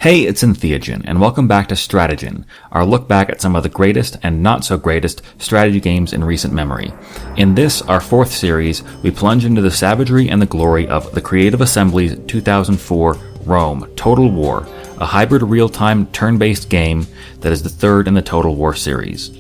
Hey, it's Entheojinn, and welcome back to Stratejinn, our look back at some of the greatest and not so greatest strategy games in recent memory. In this, our fourth series, we plunge into the savagery and the glory of the Creative Assembly's 2004 Rome Total War, a hybrid real-time turn-based game that is the third in the Total War series.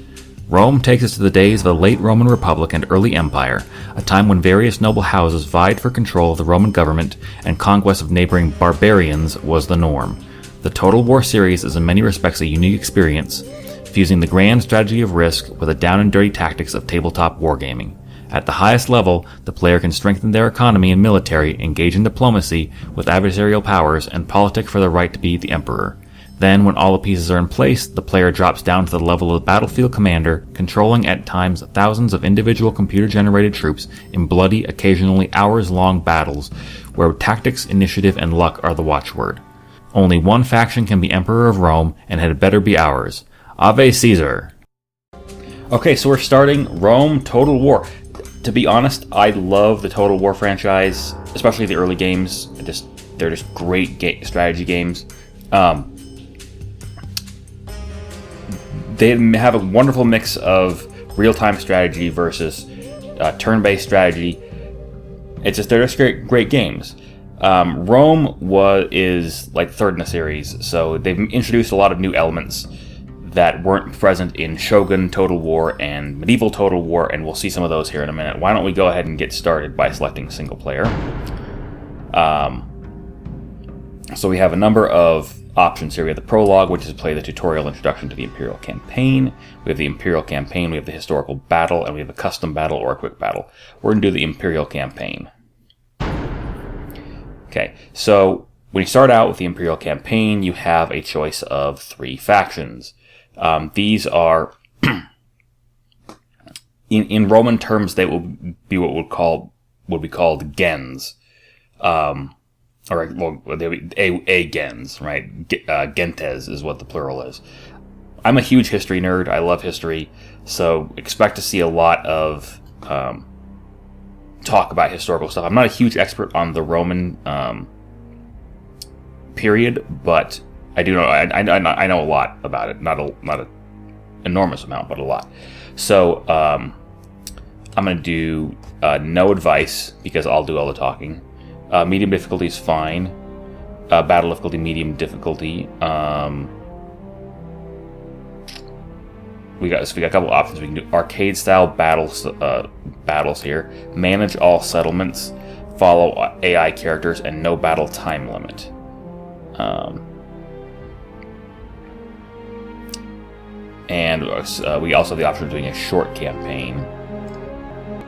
Rome takes us to the days of the late Roman Republic and early Empire, a time when various noble houses vied for control of the Roman government and conquest of neighboring barbarians was the norm. The Total War series is in many respects a unique experience, fusing the grand strategy of Risk with the down-and-dirty tactics of tabletop wargaming. At the highest level, the player can strengthen their economy and military, engage in diplomacy with adversarial powers, and politic for the right to be the emperor. Then, when all the pieces are in place, the player drops down to the level of the battlefield commander, controlling at times thousands of individual computer-generated troops in bloody, occasionally hours-long battles, where tactics, initiative, and luck are the watchword. Only one faction can be Emperor of Rome, and it had better be ours. Ave Caesar! Okay, so we're starting Rome Total War. To be honest, I love the Total War franchise, especially the early games. They're just great strategy games. They have a wonderful mix of real-time strategy versus turn-based strategy. They're just great games. Rome is like third in the series, so they've introduced a lot of new elements that weren't present in Shogun Total War and Medieval Total War, and we'll see some of those here in a minute. Why don't we go ahead and get started by selecting single player. So we have a number of options here. We have the prologue, which is play the tutorial introduction to the Imperial Campaign. We have the Imperial Campaign, we have the historical battle, and we have a custom battle or a quick battle. We're going to do the Imperial Campaign. Okay, so when you start out with the Imperial Campaign, you have a choice of three factions. These are, in Roman terms, they will be what would be called gens, they would be a gens, right? Gentes is what the plural is. I'm a huge history nerd. I love history, so expect to see a lot of talk about historical stuff. I'm not a huge expert on the Roman period, but I do know I know a lot about it. Not an enormous amount, but a lot. So I'm going to do no advice because I'll do all the talking. Medium difficulty is fine. Battle difficulty, medium difficulty. We got a couple options. We can do arcade style battles here. Manage all settlements. Follow AI characters and no battle time limit. And we also have the option of doing a short campaign,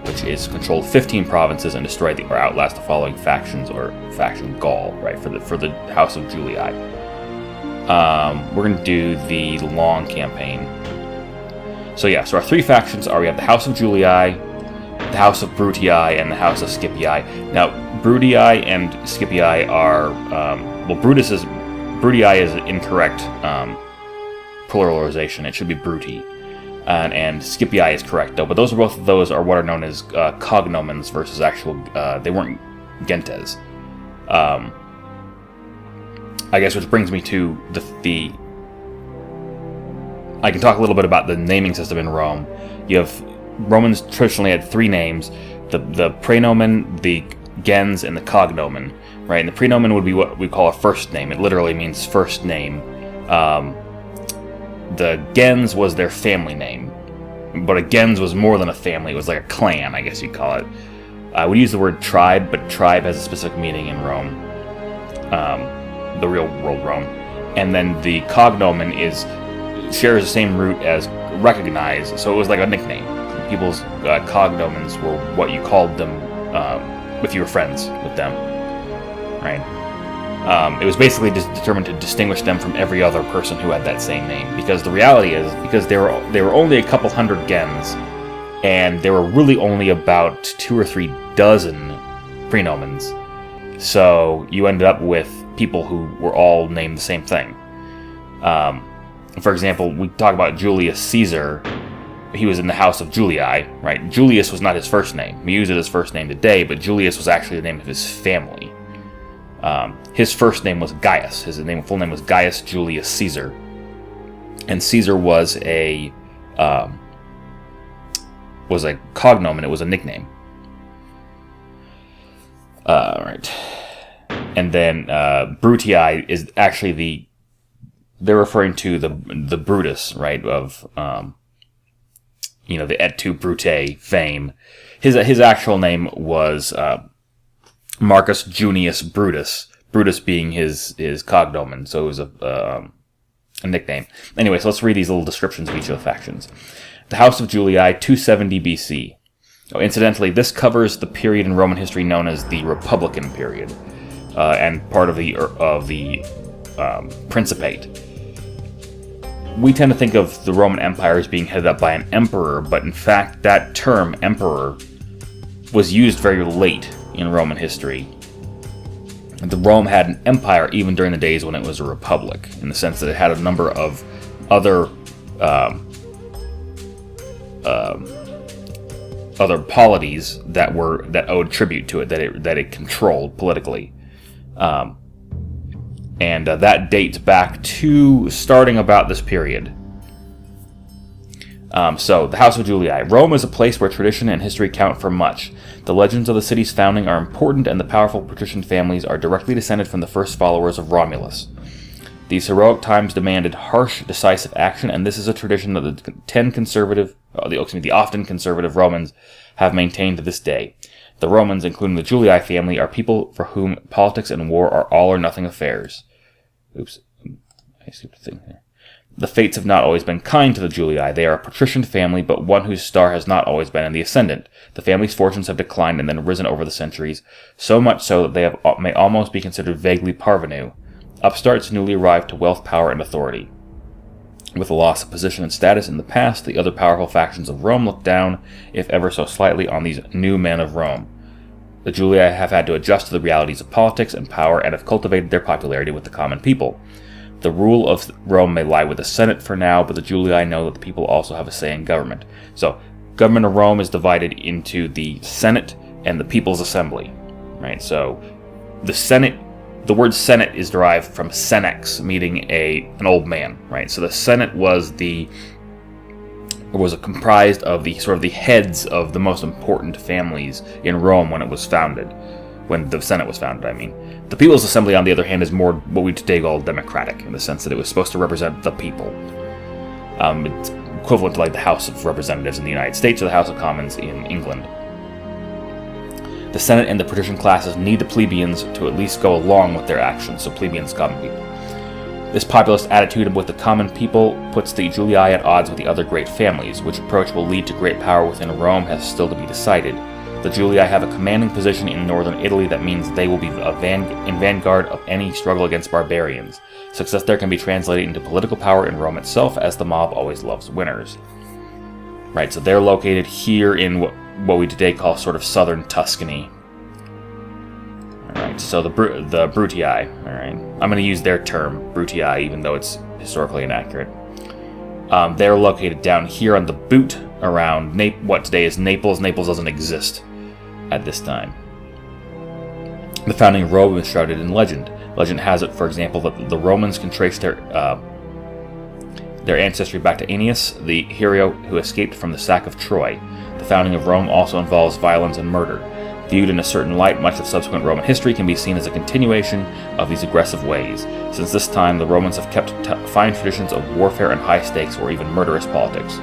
which is control 15 provinces and destroy or outlast the following factions or faction Gaul, right? For the House of Julius I. We're going to do the long campaign. So our three factions are, we have the House of Julii, the House of Brutii, and the House of Scipii. Now, Brutii and Scipii are, Brutii is incorrect pluralization. It should be Brutii. And Scipii is correct, though. But both of those are what are known as cognomens versus actual, they weren't gentes. I guess which brings me to the I can talk a little bit about the naming system in Rome. Romans traditionally had three names: the praenomen, the gens, and the cognomen. Right, and the praenomen would be what we call a first name. It literally means first name. The gens was their family name, but a gens was more than a family. It was like a clan, I guess you'd call it. We use the word tribe, but tribe has a specific meaning in Rome, the real world Rome. And then the cognomen shares the same root as recognize, so it was like a nickname. People's cognomens were what you called them if you were friends with them, right? It was basically determined to distinguish them from every other person who had that same name, because the reality is, because they were only a couple hundred gens, and there were really only about 2 or 3 dozen praenomen's, so you ended up with people who were all named the same thing. For example, we talk about Julius Caesar. He was in the House of Julii, right? Julius was not his first name. We use it as first name today, but Julius was actually the name of his family. His first name was Gaius. His full name was Gaius Julius Caesar, and Caesar was a cognomen. It was a nickname. Right. And then Brutii is actually they're referring to the Brutus, right, of the Et tu Brute fame. His actual name was Marcus Junius Brutus. Brutus being his cognomen, so it was a nickname. Anyway, so let's read these little descriptions of each of the factions. The House of Julius 270 BC. Oh, incidentally, this covers the period in Roman history known as the Republican period, and part of the Principate. We tend to think of the Roman Empire as being headed up by an emperor, but in fact, that term, emperor, was used very late in Roman history. The Rome had an empire even during the days when it was a republic, in the sense that it had a number of other polities that owed tribute to it, that it controlled politically, and that dates back to starting about this period. So, the House of Julius. Rome is a place where tradition and history count for much. The legends of the city's founding are important, and the powerful patrician families are directly descended from the first followers of Romulus. These heroic times demanded harsh, decisive action, and this is a tradition that the often conservative Romans have maintained to this day. The Romans, including the Julii family, are people for whom politics and war are all-or-nothing affairs. Oops, I skipped a thing here. The fates have not always been kind to the Julii. They are a patrician family, but one whose star has not always been in the ascendant. The family's fortunes have declined and then risen over the centuries, so much so that they may almost be considered vaguely parvenu, upstarts newly arrived to wealth, power, and authority. With the loss of position and status in the past, the other powerful factions of Rome look down, if ever so slightly, on these new men of Rome. The Julii have had to adjust to the realities of politics and power and have cultivated their popularity with the common people. The rule of Rome may lie with the Senate for now, but the Julii know that the people also have a say in government. So, government of Rome is divided into the Senate and the People's Assembly, right? So, the Senate, the word Senate is derived from senex, meaning an old man, right? So the Senate was comprised of the heads of the most important families in Rome when it was founded. When the Senate was founded, I mean. The People's Assembly, on the other hand, is more what we today call democratic, in the sense that it was supposed to represent the people. It's equivalent to like the House of Representatives in the United States or the House of Commons in England. The Senate and the patrician classes need the plebeians to at least go along with their actions, so plebeians, common people. This populist attitude with the common people puts the Julii at odds with the other great families. Which approach will lead to great power within Rome has still to be decided. The Julii have a commanding position in northern Italy that means they will be in vanguard of any struggle against barbarians. Success there can be translated into political power in Rome itself, as the mob always loves winners. Right, so they're located here in what we today call sort of southern Tuscany. Alright, so the Brutii, alright. I'm going to use their term, Brutii, even though it's historically inaccurate. They're located down here on the Boot, around what today is Naples. Naples doesn't exist at this time. The founding of Rome is shrouded in legend. Legend has it, for example, that the Romans can trace their ancestry back to Aeneas, the hero who escaped from the sack of Troy. The founding of Rome also involves violence and murder. Viewed in a certain light, much of subsequent Roman history can be seen as a continuation of these aggressive ways. Since this time, the Romans have kept fine traditions of warfare and high stakes or even murderous politics.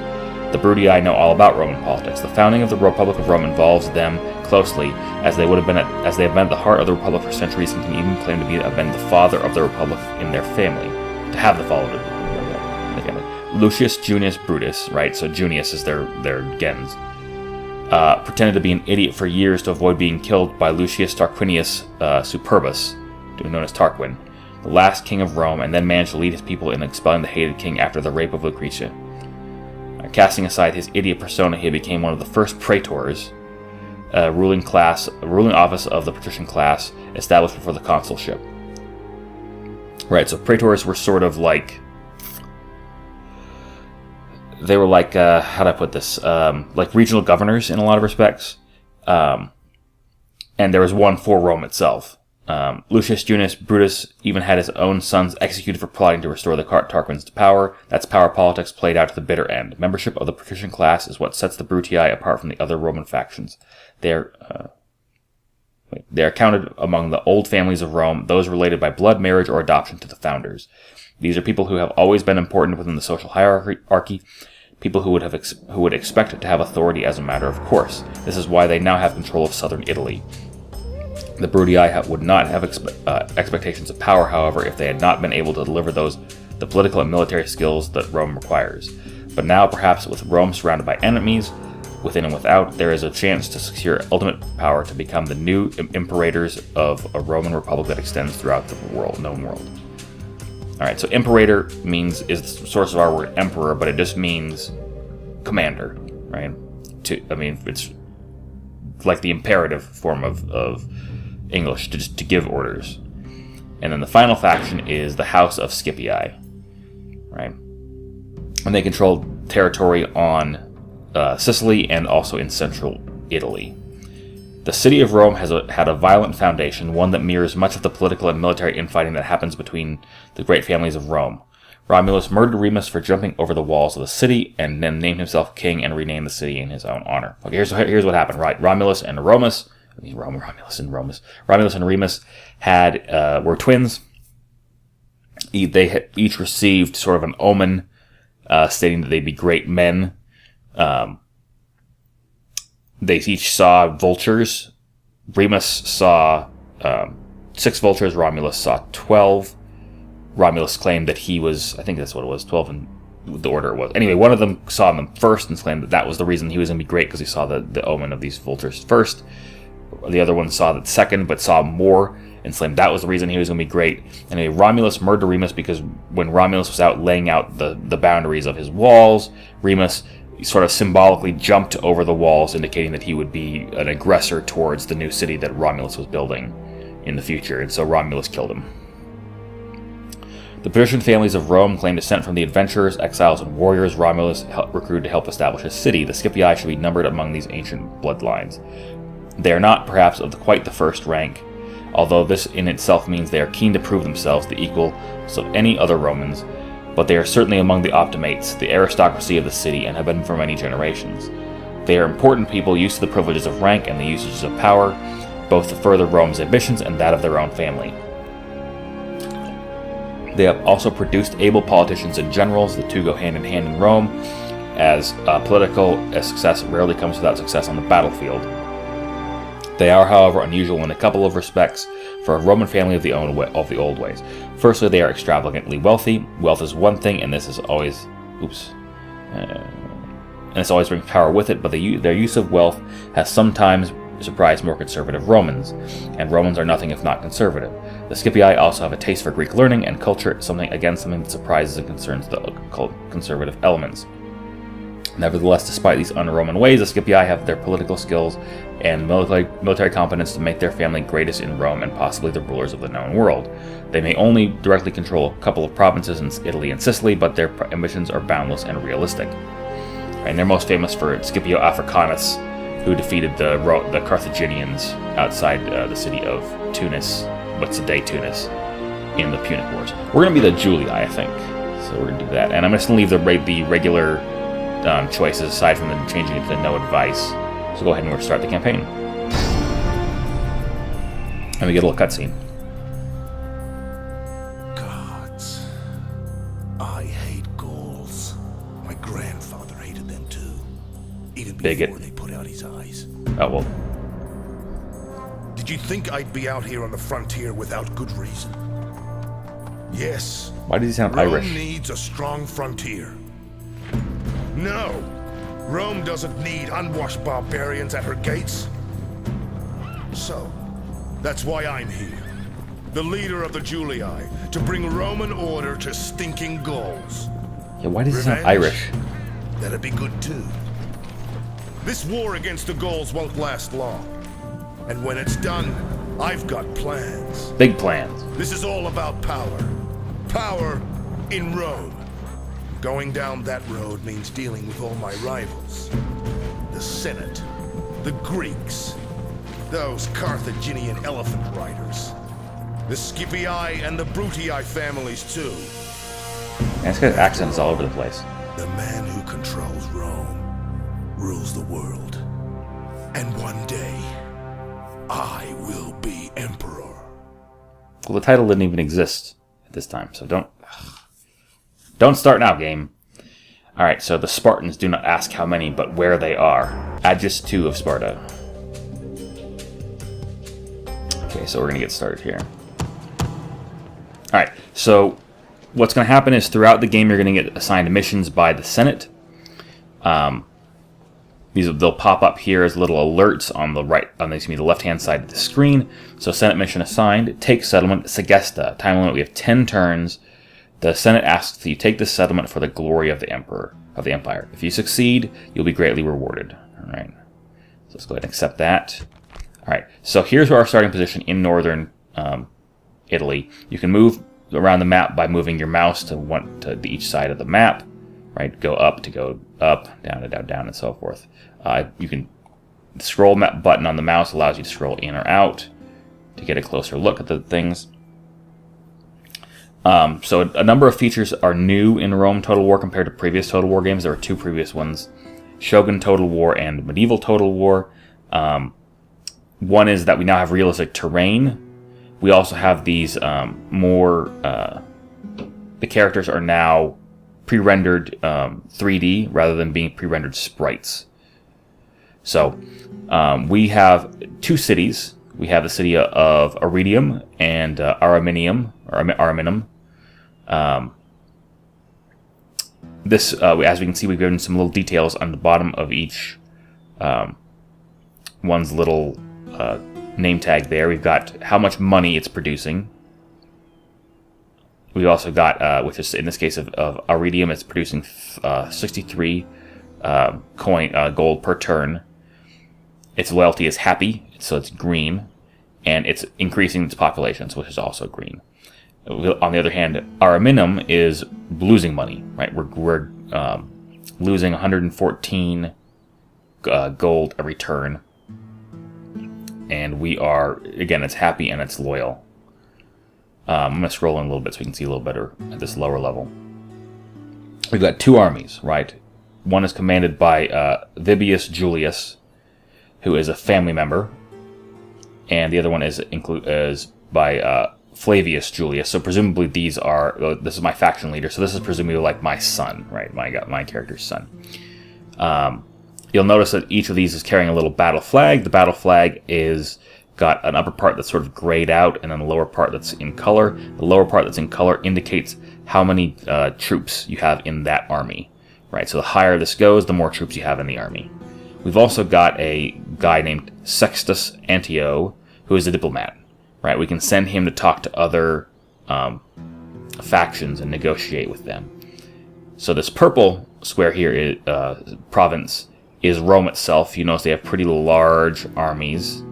The Brutii know all about Roman politics. The founding of the Republic of Rome involves them closely, as they have been at the heart of the Republic for centuries and can even claim to have been the father of the Republic in their family. To have the father of the family. Lucius Junius Brutus, right? So Junius is their gens. Pretended to be an idiot for years to avoid being killed by Lucius Tarquinius Superbus, known as Tarquin, the last king of Rome, and then managed to lead his people in expelling the hated king after the rape of Lucretia. Casting aside his idiot persona, he became one of the first praetors, ruling office of the patrician class established before the consulship. Right, so praetors were sort of like... They were like, how do I put this? Like regional governors in a lot of respects. And there was one for Rome itself. Lucius Junius Brutus even had his own sons executed for plotting to restore the Tarquins to power. That's power politics played out to the bitter end. Membership of the patrician class is what sets the Brutii apart from the other Roman factions. They are counted among the old families of Rome, those related by blood, marriage, or adoption to the founders. These are people who have always been important within the social hierarchy, people who would expect to have authority as a matter of course. This is why they now have control of southern Italy. The Brutii would not have expectations of power, however, if they had not been able to deliver the political and military skills that Rome requires. But now, perhaps with Rome surrounded by enemies, within and without, there is a chance to secure ultimate power to become the new imperators of a Roman republic that extends throughout the known world. Alright, so Imperator is the source of our word emperor, but it just means commander, right? It's like the imperative form of English, to give orders. And then the final faction is the House of Scipii, right? And they controlled territory on Sicily and also in central Italy. The city of Rome had a violent foundation, one that mirrors much of the political and military infighting that happens between the great families of Rome. Romulus murdered Remus for jumping over the walls of the city, and then named himself king and renamed the city in his own honor. Okay, here's what happened, right? Romulus and Remus were twins. They had each received sort of an omen stating that they'd be great men. They each saw vultures. Remus saw 6 vultures. Romulus saw 12. Romulus claimed that he was, I think that's what it was, 12 and the order it was. Anyway, one of them saw them first and claimed that was the reason he was going to be great, because he saw the omen of these vultures first. The other one saw that second, but saw more, and claimed that was the reason he was going to be great. Anyway, Romulus murdered Remus because when Romulus was out laying out the boundaries of his walls, Remus sort of symbolically jumped over the walls, indicating that he would be an aggressor towards the new city that Romulus was building in the future, and so Romulus killed him. The patrician families of Rome claim descent from the adventurers, exiles, and warriors Romulus recruited to help establish his city. The Scipii should be numbered among these ancient bloodlines. They are not, perhaps, of quite the first rank, although this in itself means they are keen to prove themselves the equals of any other Romans, but they are certainly among the optimates, the aristocracy of the city, and have been for many generations. They are important people used to the privileges of rank and the usages of power, both to further Rome's ambitions and that of their own family. They have also produced able politicians and generals. The two go hand in hand in Rome, as political success rarely comes without success on the battlefield. They are, however, unusual in a couple of respects for a Roman family of the old ways. Firstly, they are extravagantly wealthy. Wealth is one thing, and this always brings power with it, but their use of wealth has sometimes surprised more conservative Romans, and Romans are nothing if not conservative. The Scipii also have a taste for Greek learning and culture, something that surprises and concerns the conservative elements. Nevertheless, despite these un-Roman ways, the Scipii have their political skills and military competence to make their family greatest in Rome and possibly the rulers of the known world. They may only directly control a couple of provinces in Italy and Sicily, but their ambitions are boundless and realistic. And they're most famous for Scipio Africanus, who defeated the Carthaginians outside the city of Tunis, what's today Tunis, in the Punic Wars. We're going to be the Julii, I think, so we're going to do that. And I'm just going to leave the regular choices aside from them changing it to no advice. So go ahead and we'll start the campaign. And we get a little cutscene. Gods. I hate Gauls. My grandfather hated them too. Even before they put out his eyes. Oh, well. Did you think I'd be out here on the frontier without good reason? Yes. Why does he sound Irish? Rome needs a strong frontier. No! Rome doesn't need unwashed barbarians at her gates. So, that's why I'm here. The leader of the Julii, to bring Roman order to stinking Gauls. Yeah, why does he sound Irish? That'd be good too. This war against the Gauls won't last long. And when it's done, I've got plans. Big plans. This is all about power. Power in Rome. Going down that road means dealing with all my rivals. The Senate, the Greeks, those Carthaginian elephant riders. The Scipii and the Brutii families, too. And it's got accents all over the place. The man who controls Rome rules the world. And one day, I will be emperor. Well, the title didn't even exist at this time, so don't start now, game. Alright, so the Spartans do not ask how many, but where they are. Aegis II of Sparta. Okay, so we're going to get started here. Alright, so what's going to happen is throughout the game you're going to get assigned missions by the Senate. They'll pop up here as little alerts on the the left-hand side of the screen. So Senate mission assigned, take settlement, Segesta. Time limit, we have 10 turns. The Senate asks that you take this settlement for the glory of the empire. If you succeed, you'll be greatly rewarded. All right. So let's go ahead and accept that. All right. So here's our starting position in northern Italy. You can move around the map by moving your mouse to each side of the map. Right. Go up to go up, down to down, down, and so forth. You can the scroll map button on the mouse allows you to scroll in or out to get a closer look at the things. So a number of features are new in Rome Total War compared to previous Total War games. There were 2 previous ones, Shogun Total War and Medieval Total War. One is that we now have realistic terrain. We also have these the characters are now pre-rendered 3D rather than being pre-rendered sprites. So we have 2 cities. We have the city of Iridium and Ariminum. As we can see, we've given some little details on the bottom of each one's little name tag there. We've got how much money it's producing. We also got, which is in this case of Iridium, it's producing 63 gold per turn. Its loyalty is happy, so it's green, and it's increasing its populations, which is also green. On the other hand, Ariminum is losing money, right? We're losing 114 gold every turn, and we are, again, it's happy and it's loyal. I'm going to scroll in a little bit so we can see a little better at this lower level. We've got 2 armies, right? One is commanded by Vibius Julius, who is a family member, and the other one is by Flavius Julius. So presumably these are this is my faction leader. So this is presumably like my son, right? My character's son. You'll notice that each of these is carrying a little battle flag. The battle flag is got an upper part that's sort of grayed out, and then a lower part that's in color. The lower part that's in color indicates how many troops you have in that army, right? So the higher this goes, the more troops you have in the army. We've also got a guy named Sextus Antio, who is a diplomat, right? We can send him to talk to other factions and negotiate with them. So this purple square here is province is Rome itself. You notice they have pretty large armies.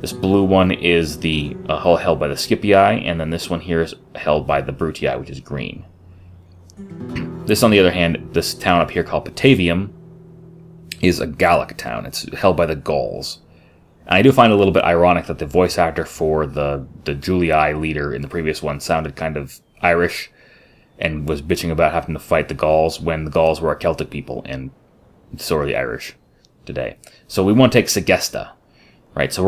This blue one is the held by the Scipii, and then this one here is held by the Brutii, which is green. This, on the other hand, this town up here called Patavium is a Gallic town. It's held by the Gauls. And I do find it a little bit ironic that the voice actor for the Julii leader in the previous one sounded kind of Irish and was bitching about having to fight the Gauls when the Gauls were a Celtic people, and so are the Irish today. So we want to take Segesta, right? So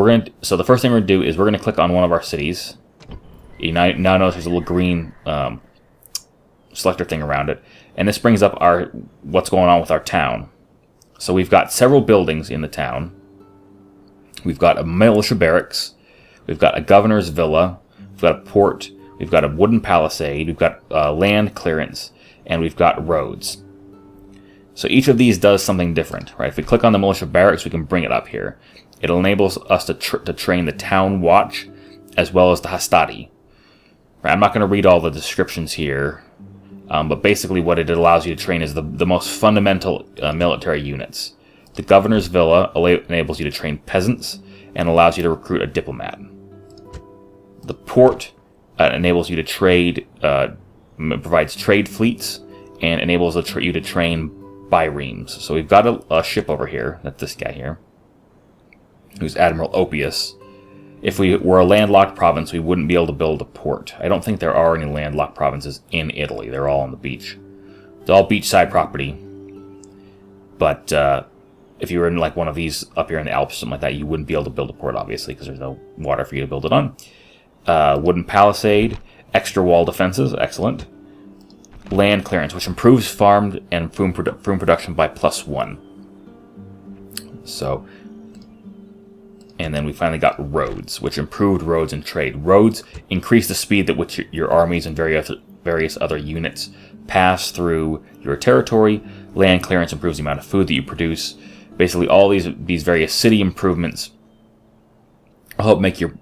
the first thing we're going to do is we're going to click on one of our cities. You now notice there's a little green selector thing around it, and this brings up what's going on with our town. So we've got several buildings in the town. We've got a militia barracks. We've got a governor's villa. We've got a port. We've got a wooden palisade. We've got land clearance, and we've got roads. So each of these does something different, right? If we click on the militia barracks, we can bring it up here. It enables us to train the town watch as well as the hastati. Right? I'm not going to read all the descriptions here, but basically what it allows you to train is the most fundamental military units. The governor's villa enables you to train peasants and allows you to recruit a diplomat. The port enables you to trade, provides trade fleets, and enables you to train biremes. So we've got a ship over here, that's this guy here, who's Admiral Oppius. if we were a landlocked province, we wouldn't be able to build a port. I don't think there are any landlocked provinces in Italy. They're all on the beach. It's all beachside property. But if you were in like one of these up here in the Alps or something like that, you wouldn't be able to build a port, obviously, because there's no water for you to build it on. Wooden palisade, extra wall defenses, excellent. Land clearance, which improves farmed and food production by +1. So, and then we finally got roads, which improved roads and trade. Roads increase the speed at which your armies and various other units pass through your territory. Land clearance improves the amount of food that you produce. Basically, all these various city improvements help make your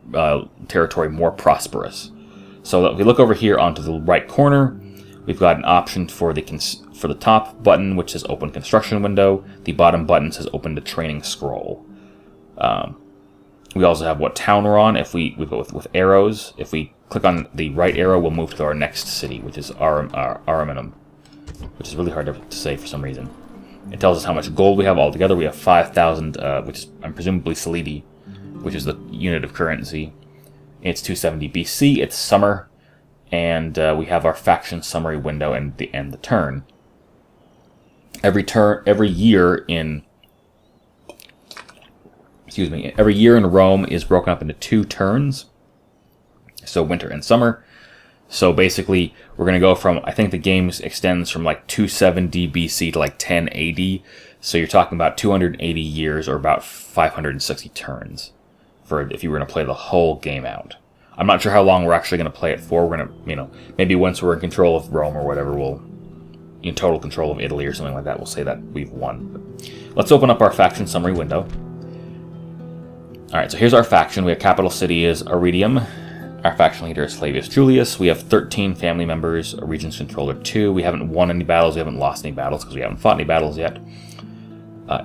territory more prosperous. So if we look over here onto the right corner, we've got an option for the top button, which says Open Construction Window. The bottom button says Open the Training Scroll. We also have what town we're on. If we go with arrows, if we click on the right arrow, we'll move to our next city, which is Ariminum, which is really hard to say for some reason. It tells us how much gold we have altogether. We have 5,000, which is presumably solidi, which is the unit of currency. It's 270 BC. It's summer, and we have our faction summary window and the turn. Every year in Rome is broken up into 2 turns. So winter and summer. So basically, we're going to go from, I think the game extends from like 270 BC to like 10 AD. So you're talking about 280 years or about 560 turns for if you were going to play the whole game out. I'm not sure how long we're actually going to play it for. We're going to, maybe once we're in control of Rome or whatever, we'll, in total control of Italy or something like that, we'll say that we've won. But let's open up our faction summary window. Alright, so here's our faction. We have capital city is Iridium. Our faction leader is Flavius Julius. We have 13 family members. A region's controller 2. We haven't won any battles. We haven't lost any battles because we haven't fought any battles yet.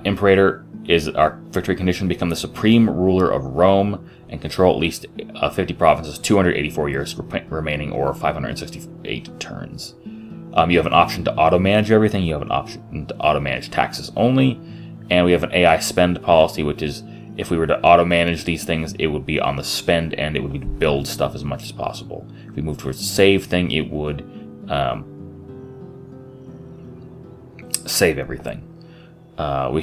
Imperator is our victory condition. Become the supreme ruler of Rome and control at least 50 provinces. 284 years remaining or 568 turns. You have an option to auto-manage everything. You have an option to auto-manage taxes only. And we have an AI spend policy, which is if we were to auto-manage these things, it would be on the spend end. It would be to build stuff as much as possible. If we move towards the save thing, it would save everything. We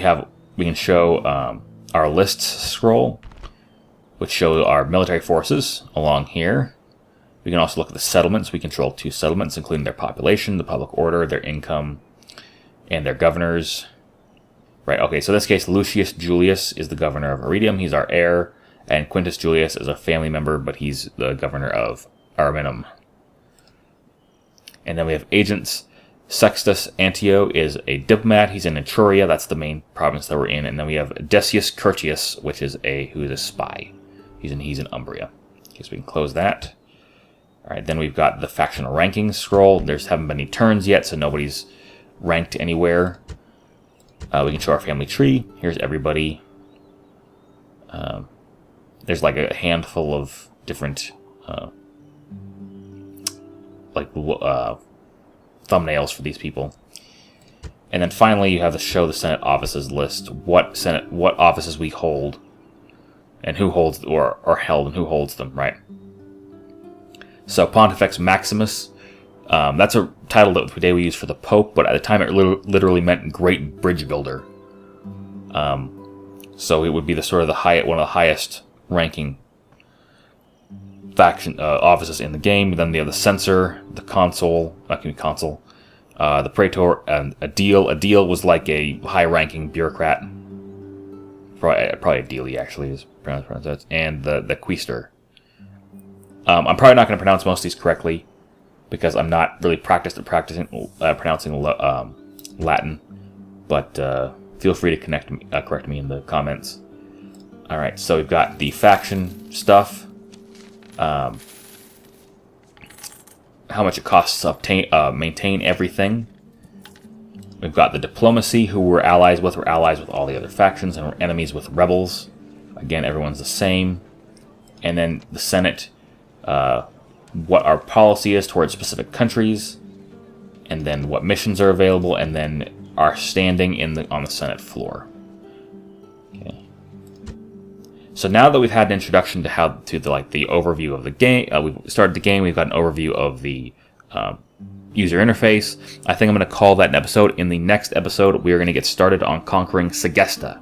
can show our lists scroll, which show our military forces along here. We can also look at the settlements. We control 2 settlements, including their population, the public order, their income, and their governors. Right, okay, so in this case, Lucius Julius is the governor of Iridium. He's our heir. And Quintus Julius is a family member, but he's the governor of Ariminum. And then we have agents. Sextus Antio is a diplomat. He's in Etruria. That's the main province that we're in. And then we have Decius Curtius, who is a spy. He's in Umbria. Okay, so we can close that. All right, then we've got the faction rankings scroll. Haven't been any turns yet, so nobody's ranked anywhere. We can show our family tree. Here's everybody. There's like a handful of different thumbnails for these people. And then finally you have to show the Senate offices list. What offices we hold and who holds or are held and who holds them, right? So Pontifex Maximus, that's a title that today we use for the Pope, but at the time it literally meant Great Bridge Builder. So it would be one of the highest ranking faction offices in the game. Then they have the Censor, the Consul, the Praetor, and a Deal. A Deal was like a high-ranking bureaucrat. Probably a Dealie, actually, is pronounced that. And the Quaestor. I'm probably not going to pronounce most of these correctly, because I'm not really practiced at pronouncing Latin, but feel free to correct me in the comments. Alright, so we've got the faction stuff, how much it costs to maintain everything. We've got the diplomacy, who we're allies with. We're allies with all the other factions, and we're enemies with rebels. Again, everyone's the same. And then the Senate, what our policy is towards specific countries, and then what missions are available, and then our standing on the Senate floor. Okay. So now that we've had an introduction to the overview of the game, we've started the game. We've got an overview of the user interface. I think I'm going to call that an episode. In the next episode, we are going to get started on conquering Segesta.